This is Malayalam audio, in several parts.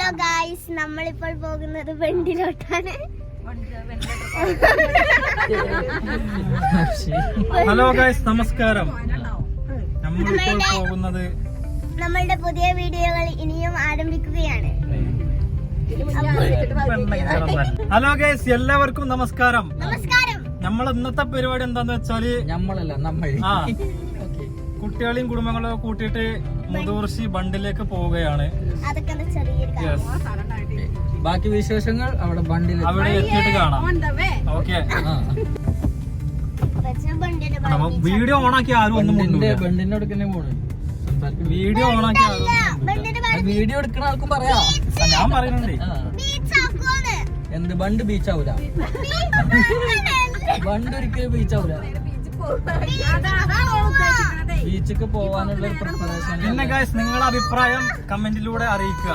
ഹലോ ഗായ്സ്, നമ്മളിപ്പോൾ പോകുന്നത് വെണ്ടിലോട്ടാണ്. ഹലോ ഗായ്സ്, നമസ്കാരം. നമ്മളിപ്പോൾ പോകുന്നത് നമ്മളുടെ പുതിയ വീഡിയോകൾ ഇനിയും ആരംഭിക്കുകയാണ്. ഹലോ ഗായ്സ്, എല്ലാവർക്കും നമസ്കാരം. നമസ്കാരം. നമ്മൾ ഇന്നത്തെ പരിപാടി എന്താന്ന് വെച്ചാല് കുട്ടികളെയും കുടുംബങ്ങളൊക്കെ കൂട്ടിയിട്ട് മുതുകുറിശി ബണ്ടിലേക്ക് പോവുകയാണ്. അതൊക്കെ ചെറിയൊരു ബാക്കി വിശേഷങ്ങൾ അവിടെ എത്തിയിട്ട് കാണാം. ഓക്കെ, വീഡിയോ ഓണാക്കി ആരും ഒന്നും ബണ്ടിന്റെ അടുക്കന്നെ പോണ്. വീഡിയോ ഓണാക്കി വീഡിയോ എടുക്കണ ആൾക്കും പറയാം. ഞാൻ പറയുന്നുണ്ട്. എന്ത് ബണ്ട് ബീച്ചാവൂല, ബണ്ട് ഒരിക്കലും ബീച്ചാവൂല. ബീച്ചിക്ക് പോവാനുള്ള പ്രിപ്പറേഷൻ. പിന്നെ ഗൈസ്, നിങ്ങളുടെ അഭിപ്രായം കമന്റിലൂടെ അറിയിക്കുക.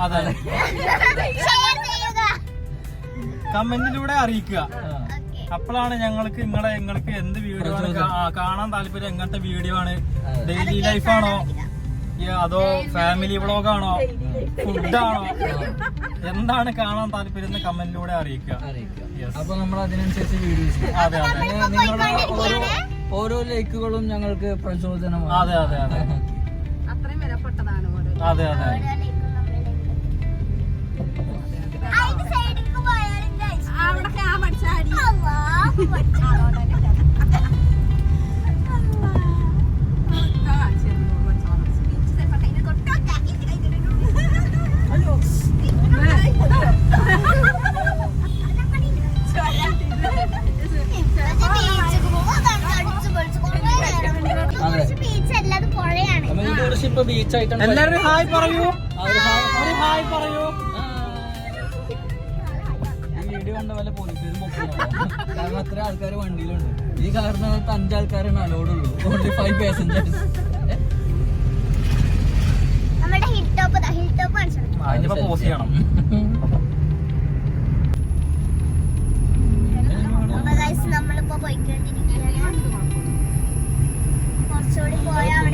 അതെ, കമന്റിലൂടെ അറിയിക്കുക. അപ്പോഴാണ് ഞങ്ങൾക്ക് നിങ്ങൾക്ക് എന്ത് വീഡിയോ ആണ് കാണാൻ താല്പര്യം. എങ്ങനത്തെ വീഡിയോ ആണ്? ഡെയിലി ലൈഫാണോ, അതോ ഫാമിലി വ്ളോഗാണോ, ഫുഡാണോ, എന്താണ് കാണാൻ താല്പര്യം എന്ന് കമന്റിലൂടെ അറിയിക്കുക. അപ്പൊ നമ്മൾ അതിനനുസരിച്ച് വീഡിയോസ്. അതെ അതെ, നിങ്ങളുടെ ഓരോ ലൈക്കുകളും ഞങ്ങൾക്ക് പ്രചോദനമാണ്. അതെ അതെ അതെ, അത്രയും വിലപ്പെട്ടതാണ്. അതെ അതെ. അവിടൊക്കെ ആ പഠിച്ചാടി ഇപ്പൊ ബീച്ചായിട്ടാണ്. എല്ലാവരും ഹായ് പറയൂ, ഹായ് പറയൂ. വീഡിയോ കണ്ട പോലെ പോലീസുകാർ പൊക്കുന്നു. കാരണം അത്ര ആൾക്കാർ വണ്ടിയിലുണ്ട്. ഈ കാരണത്ത് 5 ആൾക്കാരാണ് അലോഡുള്ളൂ. Only 5 passengers. അതിനിപ്പോ പോസ് ചെയ്യണം. നമ്മളിപ്പോ പോയിക്കൊണ്ടിരിക്കുകയാണ്. കുറച്ചുകൂടി പോയാൽ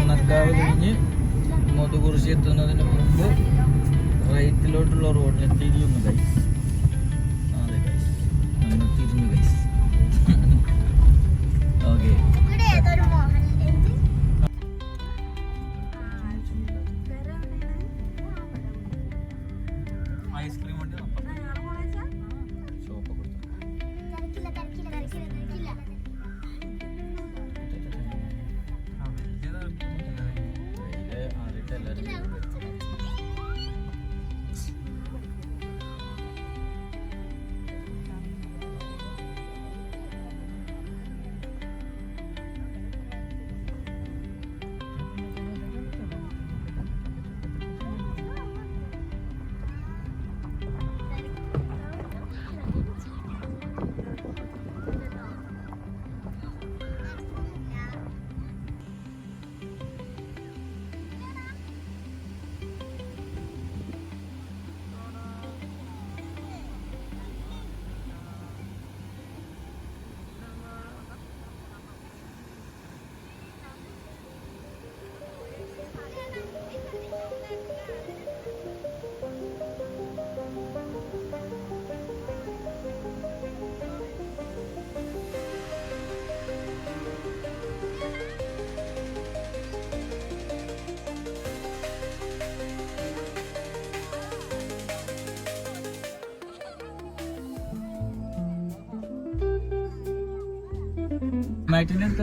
മുതുകുറിശി എത്തുന്നതിന് മുമ്പ് റൈറ്റിലോട്ടുള്ള റോഡിൽ തിരിയുന്നു ഗൈസ്. അതെ ഗൈസ്, നമ്മൾ തിരിഞ്ഞു ഗൈസ്. ഓക്കെ, ഐസ്ക്രീം വണ്ടി ഷോപ്പ് കൊടുത്തു.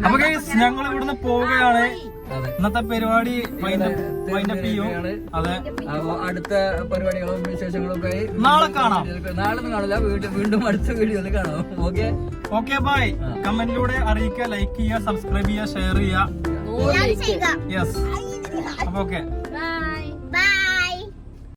അപ്പൊ ഞങ്ങൾ ഇവിടുന്ന് പോവുകയാണ്. ഇന്നത്തെ പരിപാടി അതെ, അടുത്ത പരിപാടികളും വിശേഷങ്ങളൊക്കെ നാളെ കാണാം. നാളെ കാണില്ല, വീണ്ടും അടുത്ത വീഡിയോയിൽ കാണാം. Okay okay, by. കമന്റിലൂടെ അറിയിക്കുക, ലൈക്ക് ചെയ്യുക, സബ്സ്ക്രൈബ് ചെയ്യുക, ഷെയർ ചെയ്യുക. യെസ്, അപ്പൊ ഓക്കെ.